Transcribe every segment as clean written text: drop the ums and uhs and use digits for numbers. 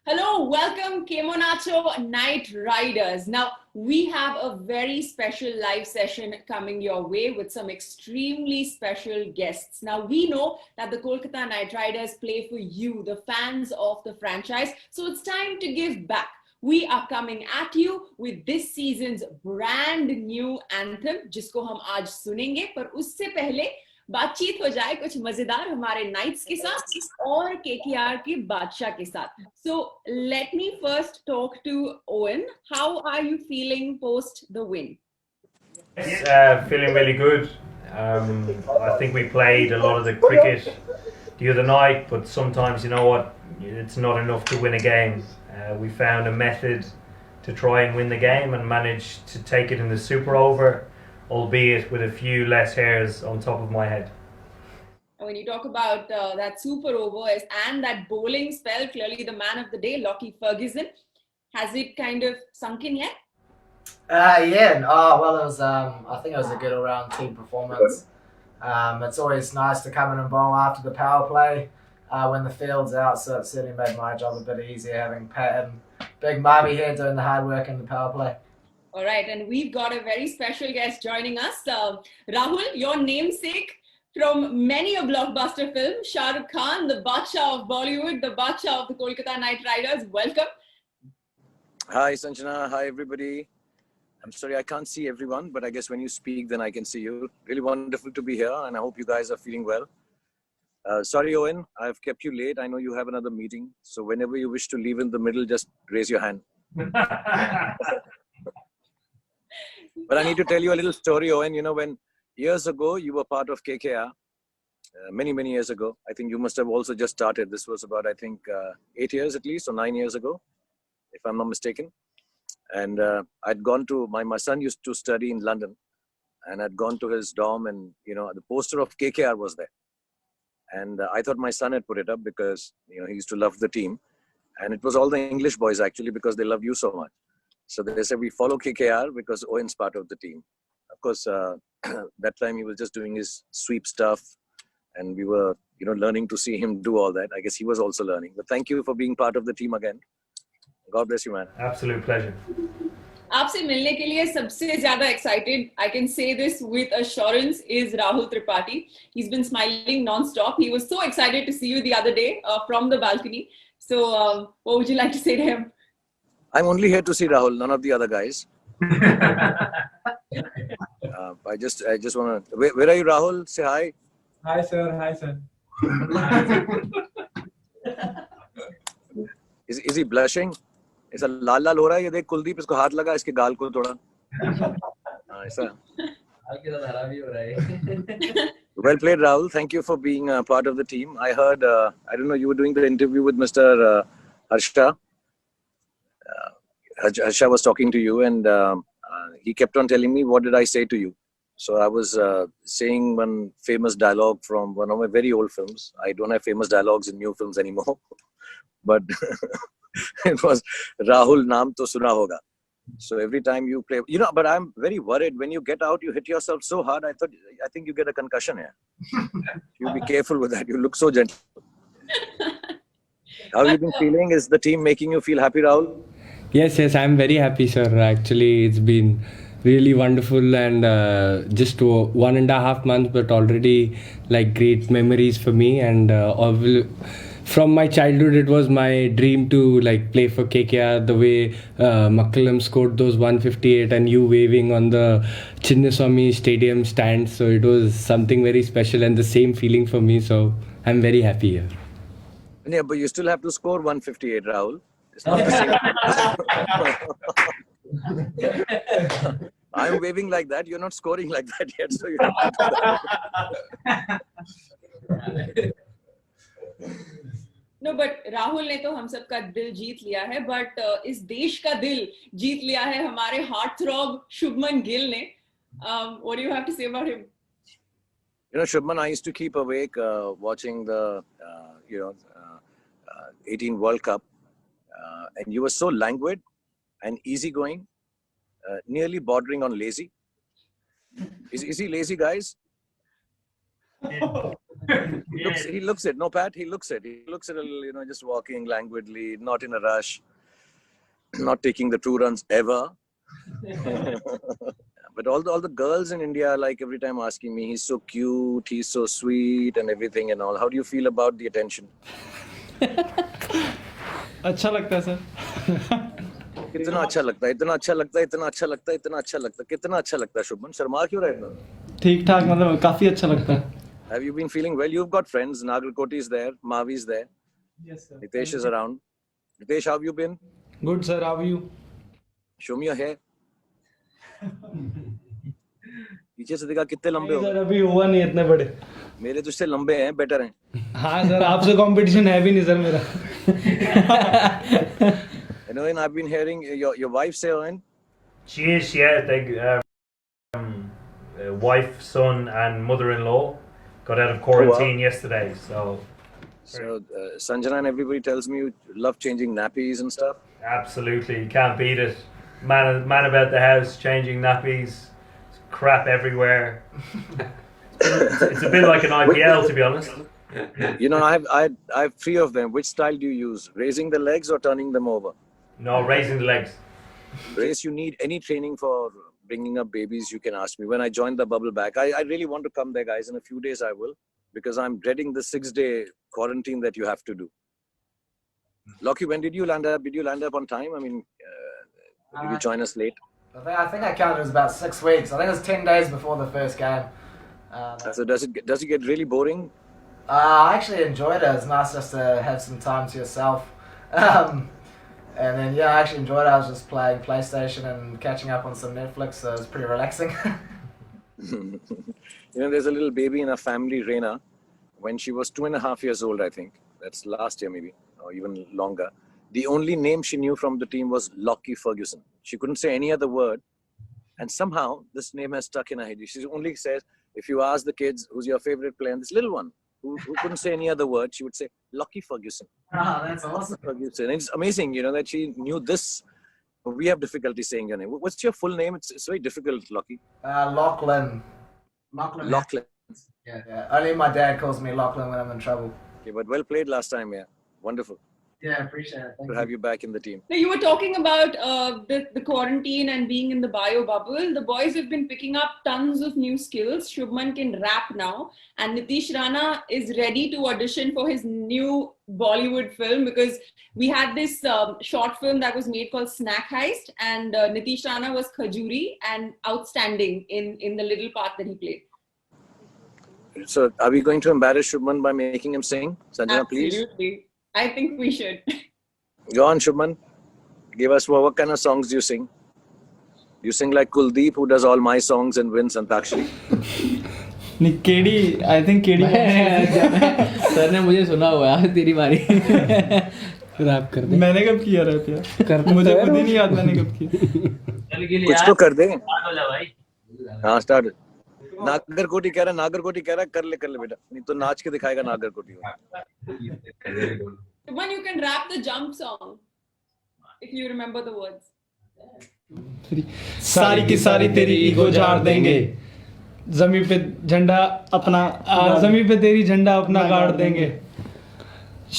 Hello, welcome Kemonacho Night Riders. Now, we have a very special live session coming your way with some extremely special guests. Now, we know that the Kolkata Knight Riders play for you, the fans of the franchise. So it's time to give back. We are coming at you with this season's brand new anthem, जिसको हम आज सुनेंगे. पर उससे पहले बातचीत हो जाए कुछ मजेदार हमारे नाइट्स के साथ और केकेआर के बादशाह के साथ. So let me first talk to Owen. How are you feeling post the win? Yes, feeling really good. I think we played a lot of the cricket the other night, but sometimes, you know what, it's not enough to win a game. We found a method to try and win the game and managed to take it in the super over, albeit with a few less hairs on top of my head. When you talk about that super overs and that bowling spell, clearly the man of the day, Lockie Ferguson, has it kind of sunk in yet? Yeah. Oh, well, it was. I think it was a good all-round team performance. It's always nice to come in and bowl after the power play when the field's out, so it certainly made my job a bit easier having Pat and Big Marby here doing the hard work in the power play. All right, and we've got a very special guest joining us. Rahul, your namesake from many a blockbuster film, Shah Rukh Khan, the Badshah of Bollywood, the Badshah of the Kolkata Knight Riders. Welcome. Hi, Sanjana. Hi, everybody. I'm sorry, I can't see everyone, but I guess when you speak, then I can see you. Really wonderful to be here, and I hope you guys are feeling well. Sorry, Owen, I've kept you late. I know you have another meeting, so whenever you wish to leave in the middle, just raise your hand. But I need to tell you a little story, Owen. You know, when years ago you were part of KKR, many years ago, I think you must have also just started. This was about, I think, 8 years at least, or 9 years ago, if I'm not mistaken. And I'd gone to, my son used to study in London, and I'd gone to his dorm, and, you know, the poster of KKR was there. And I thought my son had put it up because, you know, he used to love the team. And it was all the English boys, actually, because they love you so much. So they said, we follow KKR because Owen's part of the team. Of course, that time he was just doing his sweep stuff, and we were, you know, learning to see him do all that. I guess he was also learning. But thank you for being part of the team again. God bless you, man. Absolute pleasure. आपसे मिलने के लिए सबसे ज़्यादा excited, I can say this with assurance, is Rahul Tripathi. He's been smiling non-stop. He was so excited to see you the other day from the balcony. So what would you like to say to him? I'm only here to see Rahul, none of the other guys. I just want to... Where are you, Rahul? Say hi. Hi, sir. Hi, sir. Is he blushing? ऐसा लाल लाल हो रहा है ये देख कुलदीप इसको हाथ लगा इसके गाल को थोड़ा ऐसा Well played, Rahul. Thank you for being part of the team. I heard I don't know, you were doing the interview with Mr. Harsha. Harsha was talking to you, and he kept on telling me, what did I say to you? So I was saying one famous dialogue from one of my very old films. I don't have famous dialogues in new films anymore, but it was Rahul Naam To Suna Hoga. So every time you play, you know, but I'm very worried when you get out, you hit yourself so hard. I think you get a concussion here. You be careful with that. You look so gentle. How have you been feeling? Is the team making you feel happy, Rahul? Yes, I'm very happy, sir. Actually, it's been really wonderful, and just 1.5 months, but already like great memories for me. And from my childhood, it was my dream to like play for KKR. The way Makkalam scored those 158 and you waving on the Chinnaswamy Stadium stands, so it was something very special and the same feeling for me. So I'm very happy here. Yeah, but you still have to score 158, Rahul. It's not the same. I'm waving like that. You're not scoring like that yet, so you have to do that. No, but Rahul ने तो हम सबका दिल जीत लिया है, but इस देश का दिल जीत लिया है हमारे heartthrob शुभमन गिल ने. What do you have to say about him? You know, Shubman, I used to keep awake watching the 18 World Cup, and you were so languid and easygoing, nearly bordering on lazy. Is he lazy, guys? He looks it. No, Pat, he looks it. He looks it a little, you know, just walking languidly, not in a rush, not taking the 2 runs ever. But all the girls in India are like every time asking me, he's so cute, he's so sweet and everything and all. How do you feel about the attention? अच्छा लगता है sir. इतना अच्छा लगता है, इतना अच्छा लगता है, इतना अच्छा लगता है, इतना अच्छा लगता है, कितना अच्छा लगता है शुभमन? शर्मा क्यों रहा है इतना? ठीक ठाक, मतलब काफी अच्छा लगता है. Have you been feeling well? You've got friends. Nagarkoti is there, Mavi is there, Yes sir. Nitesh is around. Nitesh, how have you been? Good sir, how are you? Show me your hair. पीछे से देखा कितने लंबे हो sir गए. अभी हुआ नहीं इतने बड़े. मेरे तुझसे लंबे हैं, बेटर हैं. हाँ सर, आपसे कंपटीशन है भी नहीं सर मेरा. You know, and I've been hearing your wife say, Owen, She is, yeah. They, wife, son, and mother-in-law got out of quarantine yesterday. So Sanjana and everybody tells me you love changing nappies and stuff. absolutely, you can't beat it. Man about the house, changing nappies, crap everywhere. It's a bit like an IPL, to be honest. You know, I have 3 of them. Which style do you use? Raising the legs or turning them over? No, raising the legs. Grace, you need any training for bringing up babies, you can ask me. When I joined the bubble back, I really want to come there, guys. In a few days, I will, because I'm dreading the 6-day quarantine that you have to do. Lockie, when did you land up? Did you land up on time? I mean, did you join us late? I think I counted it was about 6 weeks. I think it was 10 days before the first game. So does it get really boring? I actually enjoyed it. It's nice just to have some time to yourself. And then, yeah, I actually enjoyed it. I was just playing PlayStation and catching up on some Netflix, so it was pretty relaxing. You know, there's a little baby in our family, Reina. When she was 2.5 years old, I think, that's last year maybe, or even longer, the only name she knew from the team was Lockie Ferguson. She couldn't say any other word. And somehow, this name has stuck in her head. She only says, if you ask the kids, who's your favorite player, and this little one, who couldn't say any other word, she would say, Lockie Ferguson. Oh, that's awesome. Ferguson. And it's amazing, you know, that she knew this. We have difficulty saying your name. What's your full name? It's very difficult, Lockie. Lachlan. Lachlan. Yeah. Only my dad calls me Lachlan when I'm in trouble. Okay, but well played last time, yeah. Wonderful Yeah, appreciate it. Thank to have you back in the team. Now, you were talking about the quarantine and being in the bio bubble. The boys have been picking up tons of new skills. Shubman can rap now, and Nitish Rana is ready to audition for his new Bollywood film, because we had this short film that was made called Snack Heist, and Nitish Rana was Khajuri and outstanding in the little part that he played. So, are we going to embarrass Shubman by making him sing? Sanjana, please. Absolutely. I think we should. Go on, Shubman. Give us what kind of songs do you sing? You sing like Kuldeep, who does all my songs and wins Antakshari. नहीं KD, I think KD. Sir ने मुझे सुना हुआ है, तेरी बारी. Rap कर दे. मैंने कब किया रैप यार? मुझे खुद ही नहीं याद मैंने कब किया. कुछ तो कर दे. हाँ, start. नागरकोटी कह रहा कर ले बेटा, नहीं तो नाच के दिखाएगा Nagarkoti. Shubman, you can rap the jump song if you remember the words. सारी की सारी तेरी ईगो झाड़ देंगे. जमीन पे झंडा अपना, जमीन पे तेरी झंडा अपना गाड़ देंगे.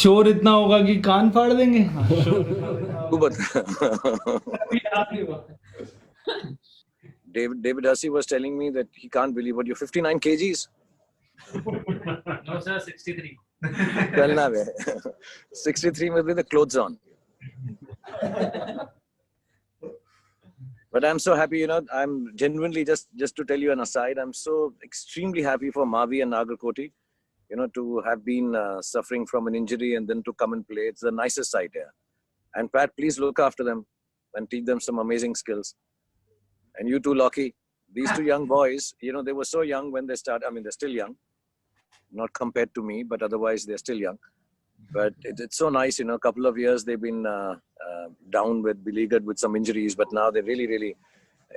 शोर इतना होगा कि कान फाड़ देंगे. तू बता. David Hussey was telling me that he can't believe what you're 59 kgs. No sir, 63. Well, na, 63 with the clothes on. But I'm so happy, you know, I'm genuinely just to tell you an aside, I'm so extremely happy for Mavi and Nagarkoti, you know, to have been suffering from an injury and then to come and play. It's the nicest sight here. And Pat, please look after them and teach them some amazing skills. And you too, Lockie. These 2 young boys, you know, they were so young when they started. I mean, they're still young, not compared to me, but otherwise they're still young. But it's so nice, you know, a couple of years they've been down with, beleaguered with some injuries, but now they're really,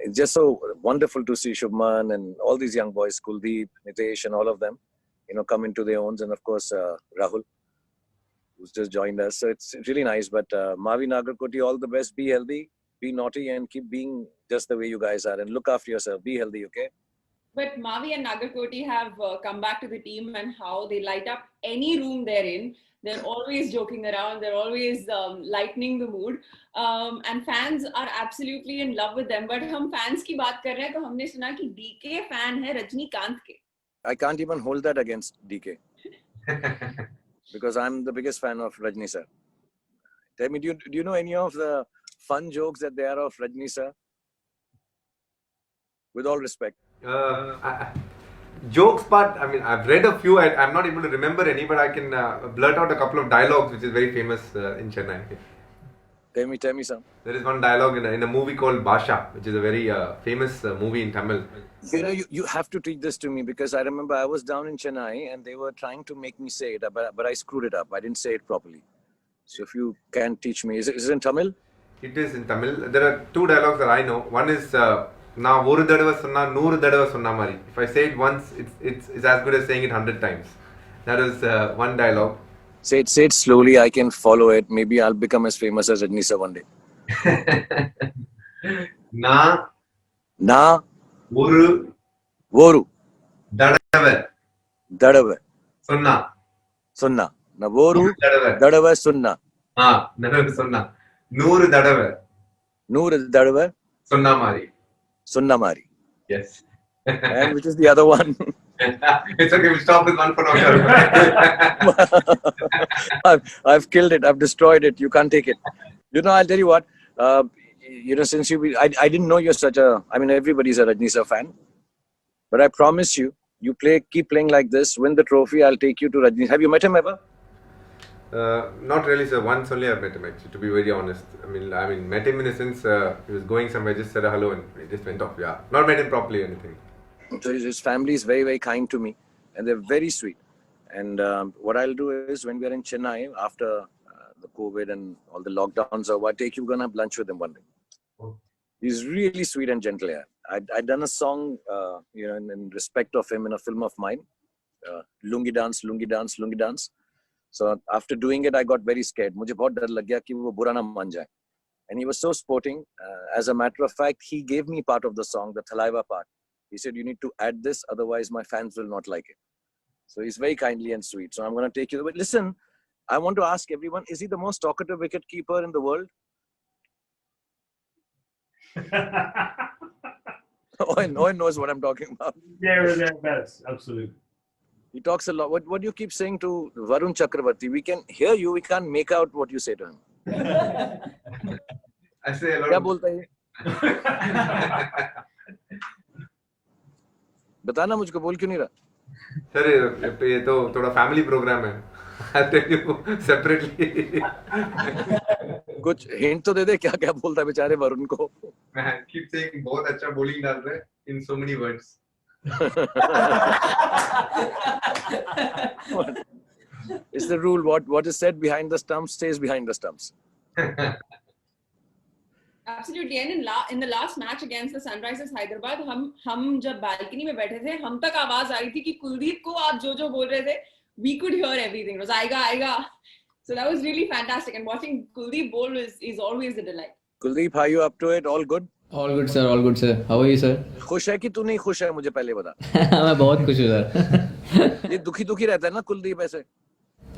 it's just so wonderful to see Shubman and all these young boys, Kuldeep, Nitesh and all of them, you know, come into their own. And of course, Rahul, who's just joined us. So it's really nice. But Mavi, Nagarkoti, all the best. Be healthy, be naughty and keep being just the way you guys are. And look after yourself. Be healthy, okay? But Mavi and Nagarkoti have come back to the team, and how they light up any room they're in. They're always joking around. They're always lightening the mood. And fans are absolutely in love with them. But हम fans की बात कर रहे हैं तो हमने सुना कि DK fan है रजनीकांत के. I can't even hold that against DK. Because I'm the biggest fan of Rajni sir. Tell me, do you know any of the fun jokes that there are of Rajni sir? With all respect. Jokes part, I mean, I've read a few. I'm not able to remember any, but I can blurt out a couple of dialogues, which is very famous in Chennai. Tell me some. There is one dialogue in a movie called Basha, which is a very famous movie in Tamil. You know, you have to teach this to me, because I remember I was down in Chennai and they were trying to make me say it, but I screwed it up. I didn't say it properly. So if you can teach me, is it in Tamil? It is in Tamil. There are two dialogues that I know. One is Na oru thadava sonna nooru thadava sonna mari. If I say it once, it's as good as saying it 100 times. That is one dialogue. Say it slowly. I can follow it. Maybe I'll become as famous as Rajni sir one day. Na oru thadava sonna. Na Nooru thadava sunna. Thadava sonna. Nooru thadava sonna mari. Yes. And which is the other one? It's okay, we'll stop with one for now. I've killed it. I've destroyed it. You can't take it. You know, I'll tell you what. Since I didn't know you're such a. I mean, everybody's a Rajni sir fan. But I promise you, keep playing like this. Win the trophy. I'll take you to Rajni. Have you met him ever? Not really, sir. Once only I've met him, actually, to be very honest. I mean, met him in a sense, he was going somewhere, just said a hello and he just went off. Yeah, not met him properly or anything. So his family is very, very kind to me and they're very sweet. And what I'll do is, when we're in Chennai, after the COVID and all the lockdowns, I'll take you, we're going to have lunch with him one day. Oh. He's really sweet and gentle. Yeah. I'd done a song, in respect of him in a film of mine, Lungi Dance, Lungi Dance, Lungi Dance. So after doing it, I got very scared. मुझे बहुत डर लग गया कि वो बुरा ना मान जाए. And he was so sporting. As a matter of fact, he gave me part of the song, the Thalaiva part. He said, you need to add this, otherwise my fans will not like it. So he's very kindly and sweet. So I'm going to take you. But listen, I want to ask everyone, is he the most talkative wicketkeeper in the world? Owen knows what I'm talking about. Yeah, that's absolutely. He talks a lot. What do you keep saying to Varun Chakravarti? We can hear you. We can't make out what you say to him. I say a lot. क्या बोलता है? बताना मुझको, बोल क्यों नहीं रहा? Sir ये तो थोड़ा फैमिली प्रोग्राम है. I'll tell you separately. कुछ हिंट तो दे दे, क्या क्या बोलता है बेचारे वरुण को. Man, keep saying बहुत अच्छा bowling डाल रहे in so many words. It's the rule. What is said behind the stumps stays behind the stumps. Absolutely. And in the last match against the Sunrisers Hyderabad, हम जब balcony में बैठे थे, हम तक आवाज आ रही थी कि कुलदीप को आप जो बोल रहे थे, we could hear everything. It was आएगा. So that was really fantastic. And watching Kuldeep bowl is always a delight. Kuldeep, are you up to it? All good? All good, sir. All good, sir. How are you, sir? खुश है कि तू नहीं खुश है, मुझे पहले बता. मैं बहुत खुश हूँ, सर. ये दुखी रहता है ना कुलदीप ऐसे?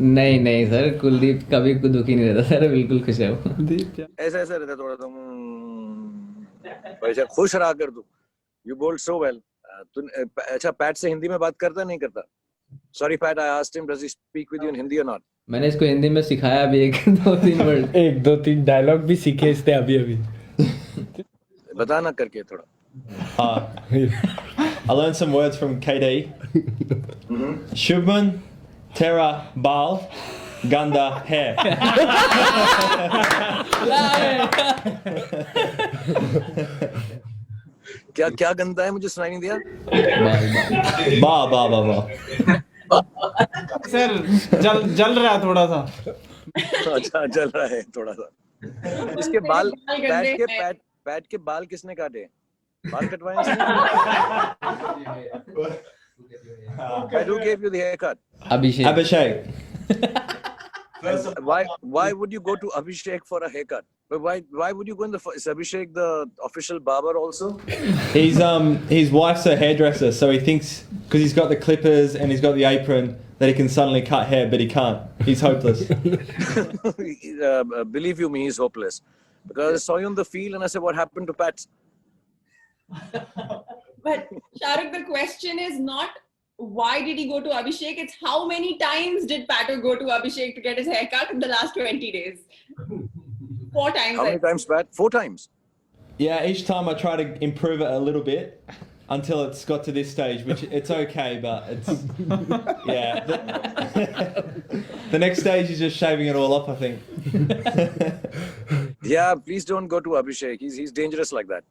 नहीं सर, कुलदीप कभी दुखी नहीं रहता सर, बिल्कुल खुश है वो. ऐसे रहता थोड़ा सा. वैसे खुश रहा कर तू. You bowled so well. अच्छा पैट से हिंदी में बात करता नहीं करता? Sorry Pat, I asked him, does he speak with you in Hindi or not? मैंने इसको हिंदी में सिखाया अभी 1-2-3 वर्ड. 1-2-3 डायलॉग भी सीखे इसने अभी. बताना करके थोड़ा. I learned some words from KD. Shubman, Terra, Bal, Ganda, Hair. क्या गंदा है, मुझे सुनाई नहीं दिया. Ba. सर जल रहा है थोड़ा सा. अच्छा जल रहा है थोड़ा सा. इसके बाल पैट के बाल किसने काटे? बाल कटवाए? Who gave you the haircut? Abhishek. Why would you go to Abhishek for a haircut? But why would you go in is Abhishek the official barber also? He's his wife's a hairdresser, so he thinks because he's got the clippers and he's got the apron that he can suddenly cut hair, but he can't. He's hopeless. Believe you me, he's hopeless. Because I saw you on the field and I said, what happened to Pat? But Shahrukh, the question is not why did he go to Abhishek? It's how many times did Pato go to Abhishek to get his haircut in the last 20 days? 4 times. How many times, Pat? 4 times. Yeah, each time I try to improve it a little bit until it's got to this stage, which it's okay, but it's yeah. The next stage is just shaving it all up, I think. Yeah, please don't go to Abhishek. He's dangerous like that.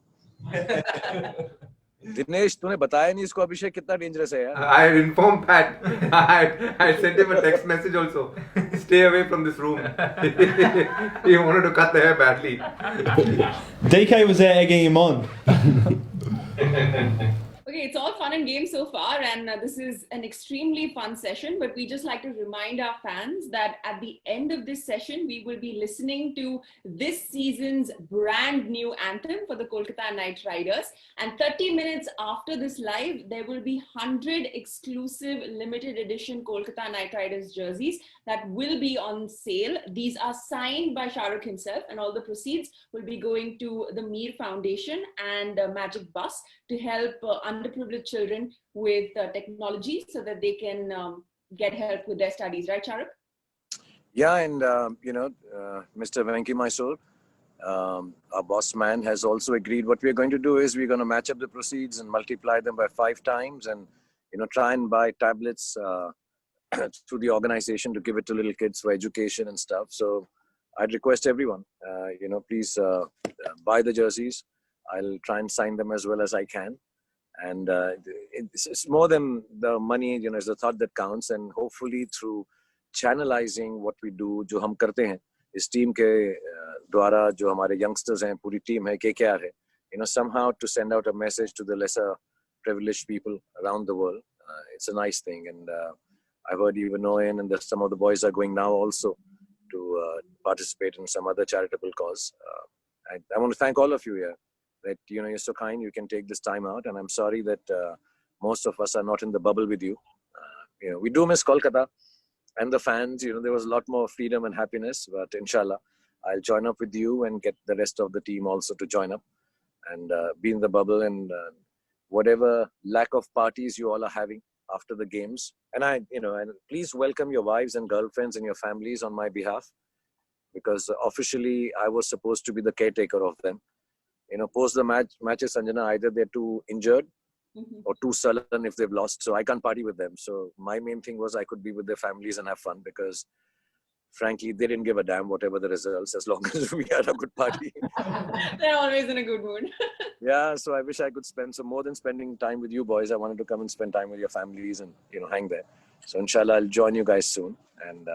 Dinesh, तूने बताया नहीं इसको अभिषेक कितना dangerous है यार? I had informed Pat. I sent him a text message also. Stay away from this room. He wanted to cut the hair badly. DK was there egging him on. Okay, it's all fun and games so far, and this is an extremely fun session, but we just like to remind our fans that at the end of this session, we will be listening to this season's brand new anthem for the Kolkata Knight Riders. And 30 minutes after this live, there will be 100 exclusive limited edition Kolkata Knight Riders jerseys that will be on sale. These are signed by Shahrukh himself, and all the proceeds will be going to the Mir Foundation and Magic Bus to help underprivileged children with technology so that they can get help with their studies. Right, Shahrukh? Yeah, and Mr. Venki Mysore, our boss man, has also agreed. What we're going to do is we're going to match up the proceeds and multiply them by 5 times, and try and buy tablets through the organization to give it to little kids for education and stuff. So I'd request everyone, please buy the jerseys. I'll try and sign them as well as I can. And it's more than the money, it's the thought that counts. And hopefully through channelizing what we do, जो हम करते हैं, इस team के द्वारा जो हमारे youngsters हैं, पूरी team है, KKR है, somehow to send out a message to the lesser privileged people around the world. It's a nice thing. And I've heard even Owen and some of the boys are going now also to participate in some other charitable cause. I want to thank all of you here. That you're so kind, you can take this time out, and I'm sorry that most of us are not in the bubble with you. We do miss Kolkata and the fans. There was a lot more freedom and happiness, but inshallah I'll join up with you and get the rest of the team also to join up and be in the bubble, and whatever lack of parties you all are having after the games, and and please welcome your wives and girlfriends and your families on my behalf, because officially I was supposed to be the caretaker of them. Post the matches, Sanjana, either they're too injured or too sullen if they've lost. So I can't party with them. So my main thing was I could be with their families and have fun, because frankly, they didn't give a damn whatever the results, as long as we had a good party. They're always in a good mood. Yeah, so I wish I could spend some more than spending time with you boys. I wanted to come and spend time with your families and, hang there. So inshallah, I'll join you guys soon. And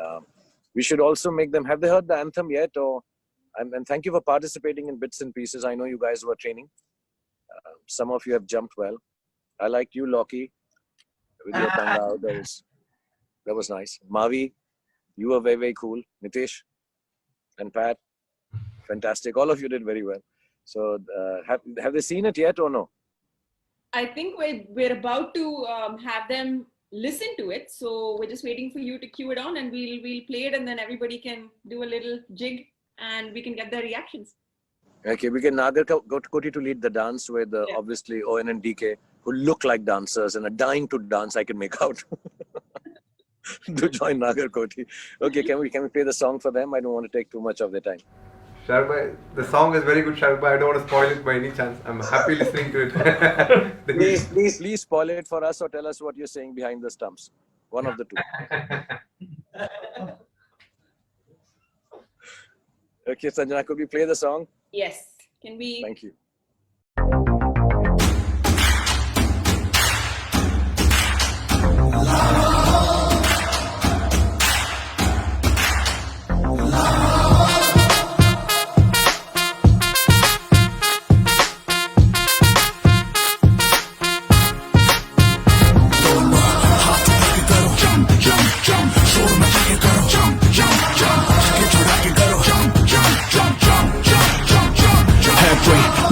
we should also make them, have they heard the anthem yet? And thank you for participating in bits and pieces. I know you guys were training. Some of you have jumped well. I liked you, Loki, with your tongue out. That was nice. Mavi, you were very, very cool. Nitish and Pat, fantastic. All of you did very well. So have they seen it yet or no? I think we're about to have them listen to it. So we're just waiting for you to cue it on, and we'll play it, and then everybody can do a little jig and we can get their reactions. Okay, we can Nagar Koti to lead the dance with obviously Owen and DK, who look like dancers and are dying to dance, I can make out. To join Nagar Koti. Okay, can we play the song for them? I don't want to take too much of their time. Shahrukh bhai, the song is very good, Shahrukh bhai. I don't want to spoil it by any chance. I'm happy listening to it. Please spoil it for us, or tell us what you're saying behind the stumps. One of the two. Okay, Sanjana, could we play the song? Yes. Can we? Thank you. Jump, jump, jump, show them a jump, jump, jump.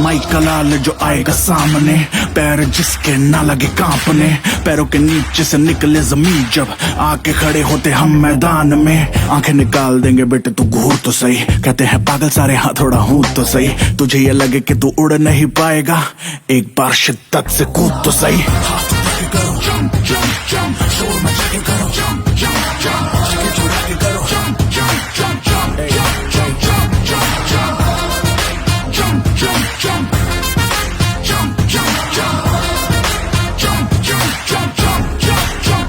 माइक का लाल जो आएगा सामने, पैर जिसके ना लगे कांपने, पैरों के नीचे से निकले जमीन जब आके खड़े होते हम मैदान में, आंखें निकाल देंगे बेटे तू घूर तो सही, कहते हैं पागल सारे हाँ थोड़ा हूँ तो सही, तुझे ये लगे कि तू उड़ नहीं पाएगा, एक बार शिद्दत से कूद तो सही, हाथ उठा के करो जंप जंप जंप, शोर मचा के करो जंप जंप जंप, आगे चढ़ा के करो jump jump jump jump jump jump jump jump jump jump jump jump, jump, jump, jump, jump, jump, jump, jump, jump.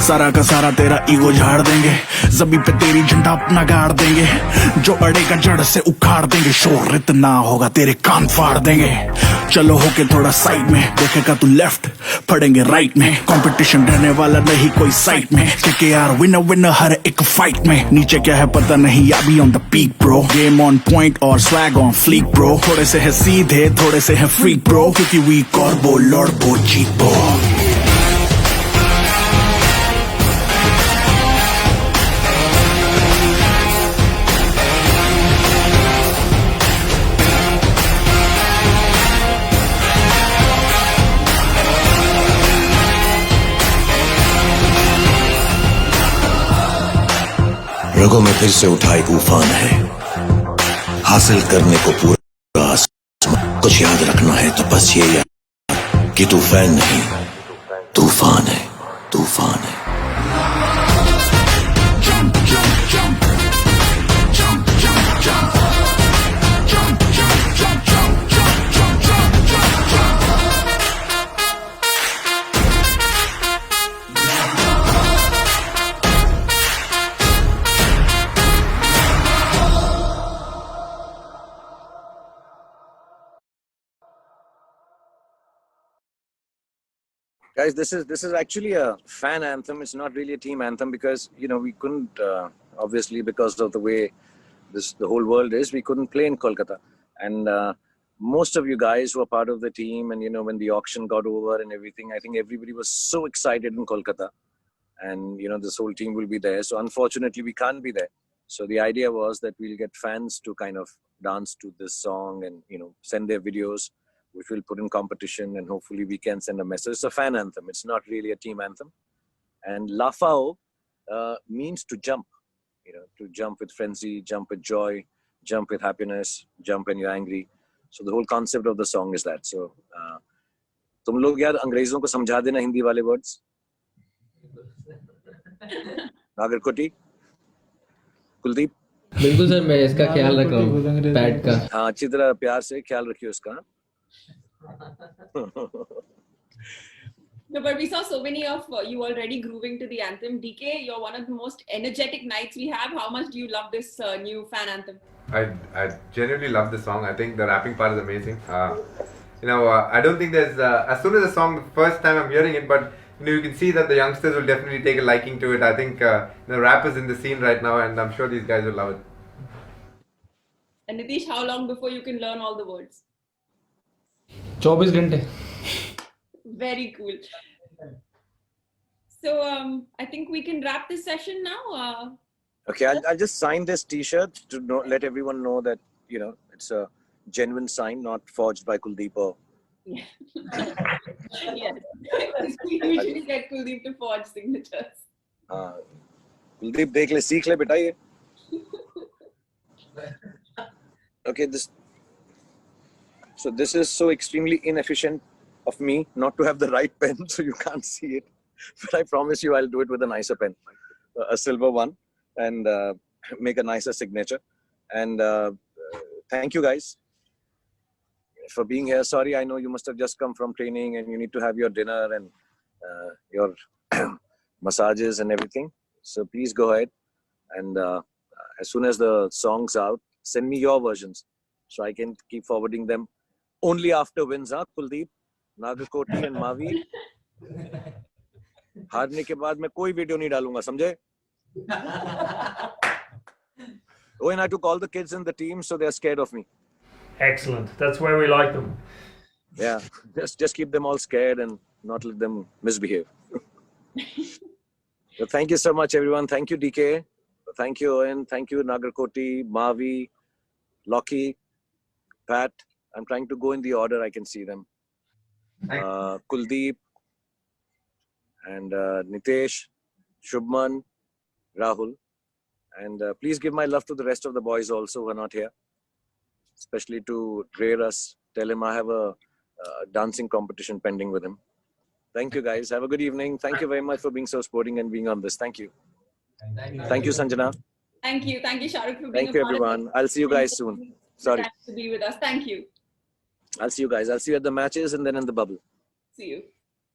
सारा का सारा तेरा ईगो झाड़ देंगे, जमी पे तेरी झंडा अपना गाड़ देंगे, जो अड़ेगा जड़ से उखाड़ देंगे, शोर इतना होगा तेरे कान फाड़ देंगे, चलो होके थोड़ा साइड में, देखेगा तू लेफ्ट पड़ेंगे राइट में, कंपटीशन रहने वाला नहीं कोई साइड में, क्योंकि यार विनर विनर हर एक फाइट में, नीचे क्या है पता नहीं या भी on the peak bro, game on point और स्वैग ऑन फ्लीक ब्रो, थोड़े से है सीधे थोड़े से है फ्रीक ब्रो, क्योंकि वी कॉर्बो लॉर्बो जीतो। रगों में फिर से उठा एक उफान है, हासिल करने को पूरा आसमान, कुछ याद रखना है तो बस ये याद कि तूफान नहीं तूफान है, तूफान है। Guys, this is actually a fan anthem. It's not really a team anthem because we couldn't obviously because of the way the whole world is. We couldn't play in Kolkata, and most of you guys who are part of the team, and when the auction got over and everything, I think everybody was so excited in Kolkata, and this whole team will be there. So unfortunately, we can't be there. So the idea was that we'll get fans to kind of dance to this song and send their videos, which we'll put in competition, and hopefully we can send a message. It's a fan anthem. It's not really a team anthem. And Lafao means to jump, to jump with frenzy, jump with joy, jump with happiness, jump when you're angry. So the whole concept of the song is that. So, तुम लोग यार अंग्रेजों को समझा देना हिंदी वाले words. Nagarkoti, Kuldeep. बिल्कुल sir, मैं इसका ख्याल रख रहा हूँ, पैड का. हाँ, अच्छी तरह प्यार से ख्याल रखियो इसका. No, but we saw so many of you already grooving to the anthem. DK, you're one of the most energetic nights we have. How much do you love this new fan anthem? I genuinely love the song. I think the rapping part is amazing. I don't think there's as soon as the song, the first time I'm hearing it, but you can see that the youngsters will definitely take a liking to it. I think the rap is in the scene right now, and I'm sure these guys will love it. And Nitish, how long before you can learn all the words? 24 घंटे. Very cool. So I think we can wrap this session now. Okay, I'll just sign this T-shirt to let everyone know that it's a genuine sign, not forged by Kuldeep or. Yeah. Yes. We usually get Kuldeep to forge signatures. Kuldeep, देख ले, सीख ले बेटा ये. Okay, so this is so extremely inefficient of me not to have the right pen, so you can't see it. But I promise you I'll do it with a nicer pen, a silver one, and make a nicer signature. And thank you guys for being here. Sorry, I know you must have just come from training and you need to have your dinner and your massages and everything. So please go ahead and as soon as the song's out, send me your versions so I can keep forwarding them. Only after wins, Kuldeep, Nagarkoti and Mavi. हारने के बाद मैं कोई video नहीं डालूंगा, समझे? Oh, and I took all the kids in the team, so they're scared of me. Excellent. That's where we like them. Yeah, just keep them all scared and not let them misbehave. So thank you so much, everyone. Thank you, DK. Thank you, Owen. Thank you, Nagarkoti, Mavi, Lockie, Pat. I'm trying to go in the order I can see them. Kuldeep and Nitesh, Shubman, Rahul. And please give my love to the rest of the boys also who are not here. Especially to Ray Russ. Tell him I have a dancing competition pending with him. Thank you guys. Have a good evening. Thank you very much for being so sporting and being on this. Thank you. Thank you, Sanjana. Thank you, Shahrukh, for being Thank you, everyone. I'll see you guys soon. Sorry. To be with us. Thank you. I'll see you guys. I'll see you at the matches and then in the bubble. See you.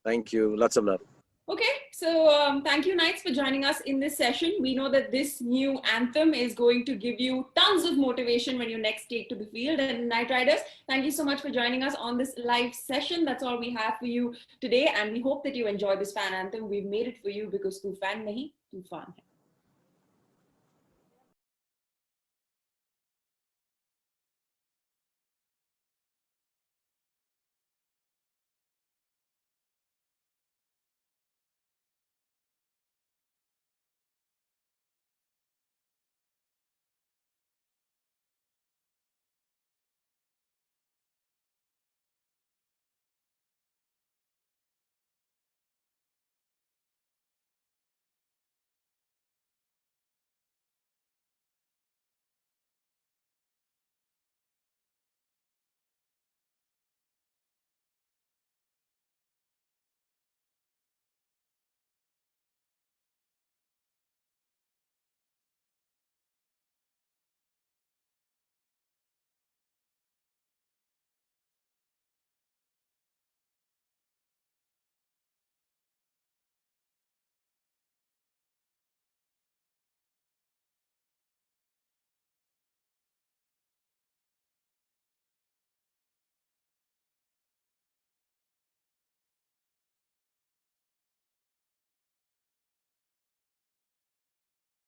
Thank you. Lots of love. Okay, so thank you, Knights, for joining us in this session. We know that this new anthem is going to give you tons of motivation when you next take to the field. And Knight Riders, thank you so much for joining us on this live session. That's all we have for you today. And we hope that you enjoy this fan anthem. We've made it for you because tu fan nahi, tu fan hai.